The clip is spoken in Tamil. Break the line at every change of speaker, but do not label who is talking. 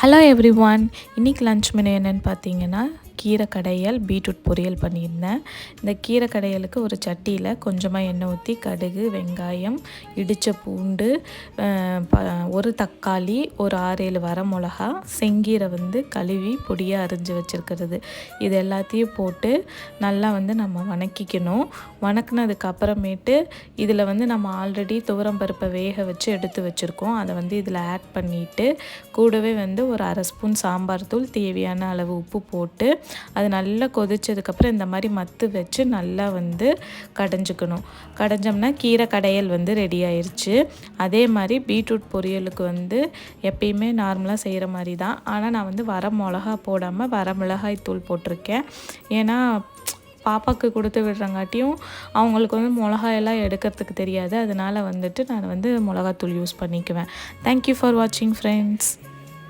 Hello everyone. இன்றைக்கி லன்ச் மெனு என்னென்னு பார்த்தீங்கன்னா கீரை கடையல் பீட்ரூட் பொரியல் பண்ணியிருந்தேன். இந்த கீரை கடையலுக்கு ஒரு சட்டியில் கொஞ்சமாக எண்ணெய் ஊற்றி கடுகு, வெங்காயம், இடித்த பூண்டு, ஒரு தக்காளி, ஒரு 6-7 வரமிளகா, செங்கீரை கழுவி பொடியாக அரிஞ்சு வச்சுருக்கிறது, இது எல்லாத்தையும் போட்டு நல்லா நம்ம வணக்கிக்கணும். வணக்கினதுக்கு அப்புறமேட்டு இதில் நம்ம ஆல்ரெடி துவரம்பருப்பை வேக வச்சு எடுத்து வச்சுருக்கோம். அதை இதில் ஆட் பண்ணிவிட்டு கூடவே ஒரு 1/2 ஸ்பூன் சாம்பார் தூள், தேவையான அளவு உப்பு போட்டு அது நல்லா கொதிச்சதுக்கப்புறம் இந்த மாதிரி மத்து வச்சு நல்லா கடைஞ்சிக்கணும். கடைஞ்சோம்னா கீரை கடையல் ரெடி ஆயிடுச்சு. அதே மாதிரி பீட்ரூட் பொரியலுக்கு எப்பயுமே நார்மலாக செய்கிற மாதிரி தான். ஆனால் நான் வர மிளகா போடாமல் வரமிளகாய் தூள் போட்டிருக்கேன். ஏன்னா பாப்பாவுக்கு கொடுத்து விடுறங்காட்டியும் அவங்களுக்கு மிளகாயெல்லாம் எடுக்கிறதுக்கு தெரியாது. அதனால் நான் மிளகாத்தூள் யூஸ் பண்ணிக்குவேன். தேங்க்யூ ஃபார் வாட்சிங் ஃப்ரெண்ட்ஸ்.